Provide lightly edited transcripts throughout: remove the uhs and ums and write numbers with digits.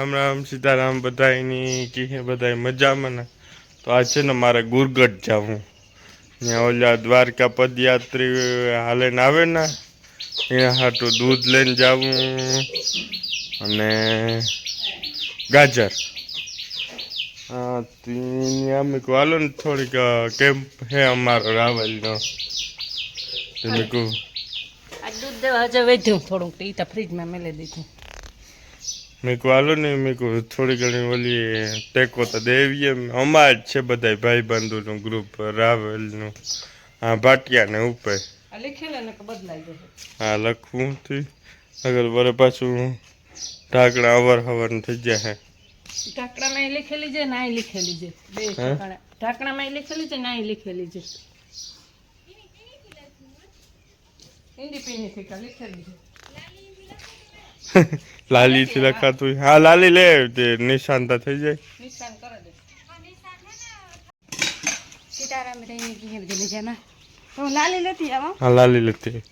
રામ રામ સીતારામ બધાની કી બધા મજામાં ને તો આજ છે ને મારે ગુરગઢ જવું ત્યાં ઓલા દ્વારકા પદયાત્રી હાલે ને આવે ને એના હાટું દૂધ લઈને જવું અને ગાજર ત્યાં મેં કહું હાલો ને થોડીક કેમ્પ હે અમારો રાવલનો મેં કહું દૂધ દેવા હજુ વધ્યું થોડુંક એ તો ફ્રીજમાં મેલી દીધું મેં કહું હાલો ને મેં કહું થોડી ઘણી ઓલી ટેકો તો દેવીએ અમાર જ છે બધા ભાઈ બંધુનું ગ્રુપ રાવલનું હા ભાટિયા ને ઉપર હા લખવું થી અગર વરે પાછું ઢાંકણા અવર હવર થઈ જાય ઢાંકણામાં લીખેલી છે ના લીખેલી છે બે ઢાંકણામાં લીખેલી છે ના લીખેલી છે હિન્દી પીની થી લીખેલી છે લાલી થી લખાતું હા લાલી લે તે નિશાનતા થઈ જાય નિશાન કરે દે સીતારામ રહી ગઈ હે બધી જાના તો લાલી લેતી આવો હા લાલી લેતી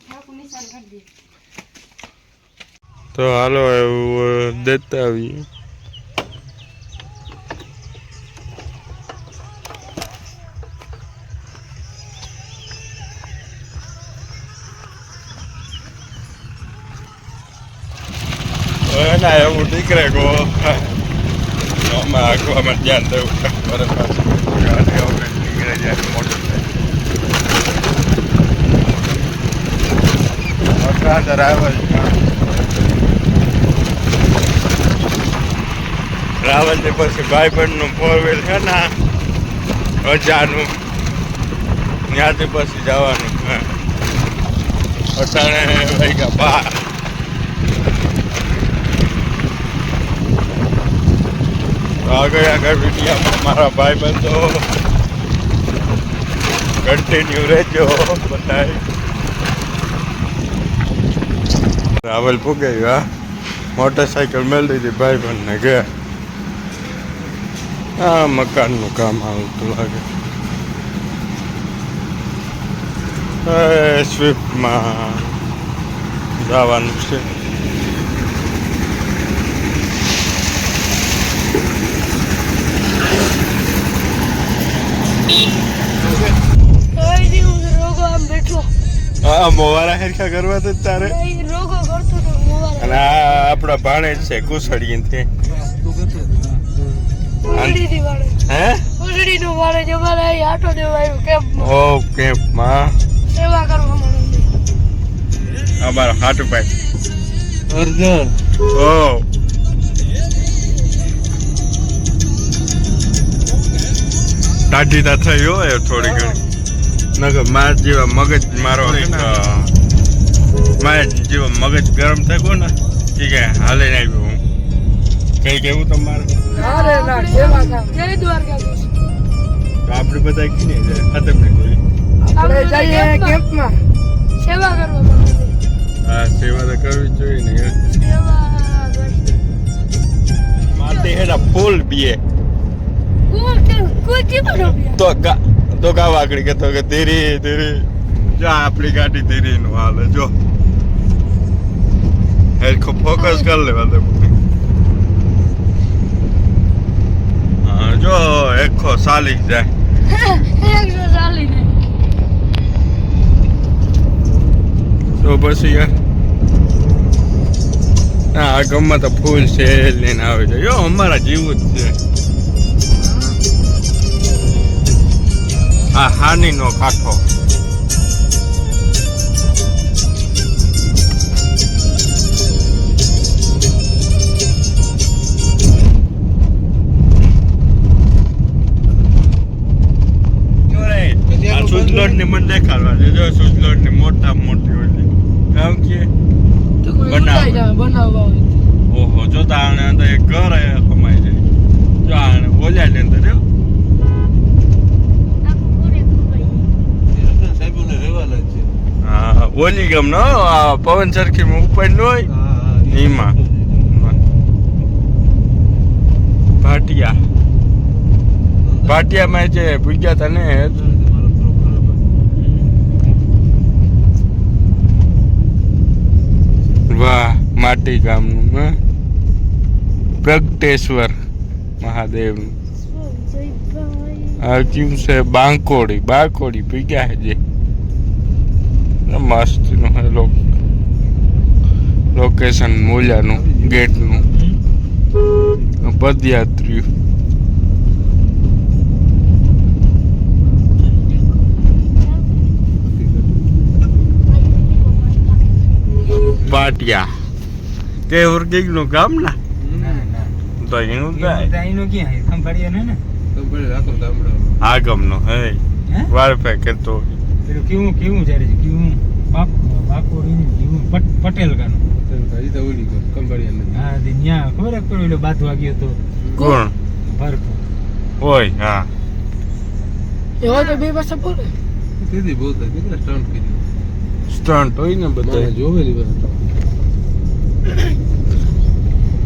હા નિશાન કરી દે તો હાલો એવું દેતા આવીએ ના એવું દીકરે ગો આંખવામાં ધ્યાન દેવું બરે પાછું દીકરે જ્યારે મોટું થાય રાવલની પછી ભાઈબંધનું 4 વ્હીલ છે ને હજારનું ત્યાંથી પછી જવાનું અટાણે વાગ્યા 12 આગળ વિડીયોમાં મારા ભાઈ બંધો કન્ટિન્યુ રહેજો બધા રાવલ પૂગાયું હા મોટરસાઇકલ મેળ દીધી ભાઈ બંધને ગયા હા મકાનનું કામ આવતું લાગે સ્વિફ્ટમાં જવાનું છે હા મોવારા હેરખા કરવા તો તારે અને આ આપણા ભાણે જ છે કુસડીથી હે ઓ કેમ્પમાં સેવા કરવા અમારો હાટુભાઈ અર્જુન ઓ દાઢી તા થઈ હોય થોડી ઘણી નગર માર જેવા મગજ મારો માર જેવા મગજ ગરમ થયો ને કે હાલે ને આવ્યો હું કઈ કેવું તમારે આપણે બધા કીને ખતમ નહીં કોઈ આપણે જઈએ કેમ્પમાં સેવા કરવા હા સેવા તો કરવી જોઈએ ને માટે એના ફૂલ બીએ તો ગાવ આગળ કહેતો કે ધીરે ધીરે જો આપણી ગાડી ધીરે નું હાલે જો હેરખો ફોકસ કરી લેવા દે હા જો એકો ચાલી જાય તો પછી યાર આ ગમમાં તો ફૂલ છે લઈને આવે છે યો અમારા જેવું જ છે આ હાનીનો કાંઠો સુજલોડ ની મને દેખાડવા છે જો સુજલોડ ની મોટા મોટી હોય કામ કે બનાવવા ઓહો જો તાણે તો એક ઘર કમાઈ જાય જો આને બોલ્યા ને અંદર હા ઓલી ગમ નો પવન સરખી ઉપર નો હોય એમાં ભાટિયામાં જે પૂગ્યા હતા ને વાહ માટી ગામનું પ્રગટેશ્વર મહાદેવનું. આ કયું છે બાંકોડી પીગ્યા છે જે મસ્ત નું લોકેશન મોલાનું ગેટનું પદયાત્રી પાટિયા કે ઓર્ગેક નું કામ ના તો એનું આગમ નો હે વારફે કેતો કેવું જાય છે કેવું પટેલ કાનો હા ન્યા ખબર પેલો બાદ વાગ્યો તો કોણ ભરપૂર હોય હા એવા તો બે પાસે બોલે સ્ટન્ટ હોય ને બધા જોવેલી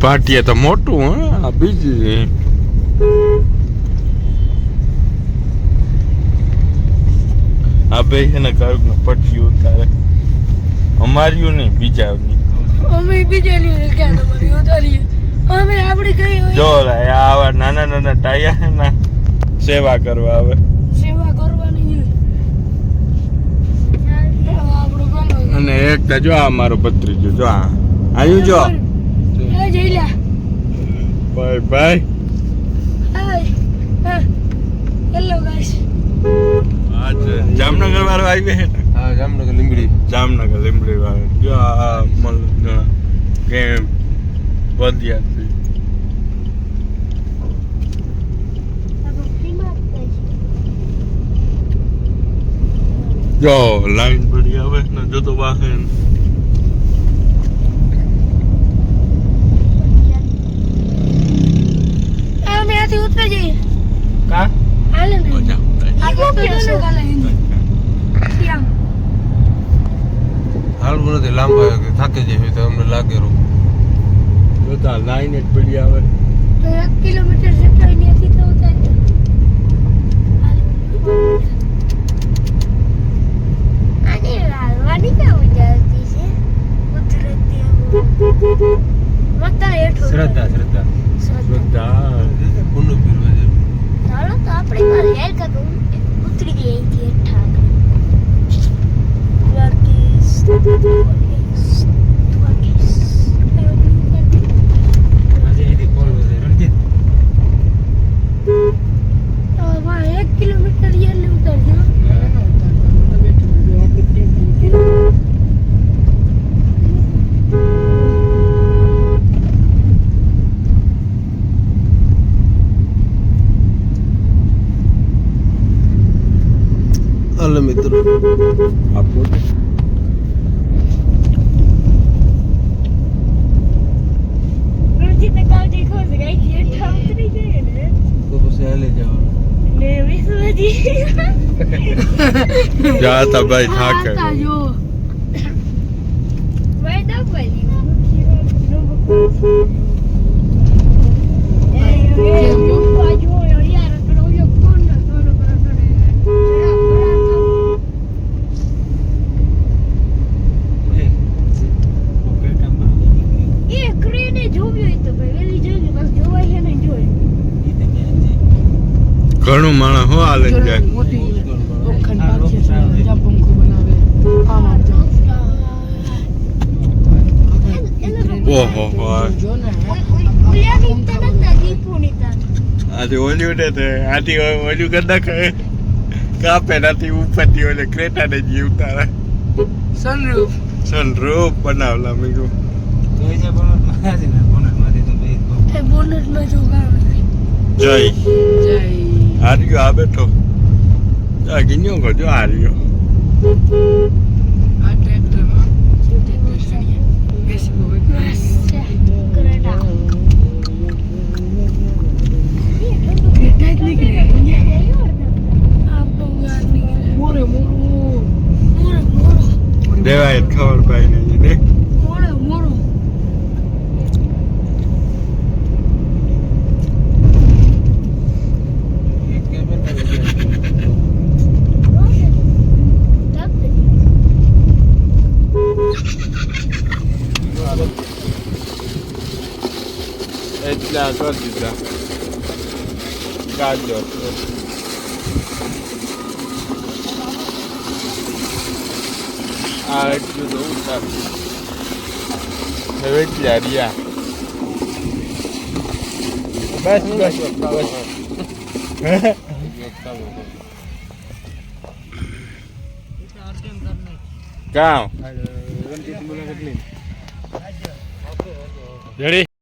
પાટિયા તો મોટું હા બીજી આ બે છે ને કાંઈક ને પટ્યું તારે અમાર્યું નહીં બીજાની અમે બીજાની ક્યાં તમારી ઉતારીએ અમે આપણી કઈ હોય જો આવા નાના ટાયા છે ને સેવા કરવા આવે સેવા કરવાની આપણું પેલો અને એક જો આ મારો ભત્રીજો જો આ આયું જો એ જઈલા બાય હાય હેલો ગાઈસ આજ જામનગર વાળો આવી છે ને હા જામનગર લીંબડી વાળો જો આ મલ કે પદયાત્રી જો લાઈન પડી આવે ને જો તો વાહન અમે આથી ઉતરી જઈએ કા હાલે ને મજા આ પેલો કાલે હિન્દી કેમ હાલવું નથી લાંબા કે થાકી જાય તો અમને લાગે રો જોતા લાઈન જ પડી આવે તો 1 કિલોમીટર જેટલો અહીંયાથી તો ઉતારી આને લાલવાની ક્યાં મજા આવતી છે કુદરતી મતલબ હેઠો શ્રદ્ધા બધા ચાલો તો આપણે કાલે હેર કાકો ઉતરી ગઈ અહીંથી હેઠા દ્વારકેશ આજે એથી કોલ છે રણજીત 1 કિલોમીટર યાને ઉતરજો હાલો મિત્રો આપો રોજી કાલ દેખો છે ગાઈ હેઠા ઉતરી ગઈ ને તો પછી હાલે જવાનું ને વિશ્વજી જાતા ભાઈ થાકે જો ભાઈ દો ભાઈ ઘણું માણસ હો હાલે જાય ઓહો આથી ઓલ્યું ને તે આથી ઓલ્યું કરતા કાપે નાથી ઉપરથી ઓલે ક્રેટા ને જી ઉતારે સનરૂફ બનાવલા મીઠું જય આર્યો આ બેઠો આ ગિન્યો કરજો આર્યો દેવાય ખબર પાઈ નહીં દે એટલા કરી દીધા ગાજર આ એટલું તો ઉતાર હવે એટલા રહ્યા બસ બસ બસ કામ રેડી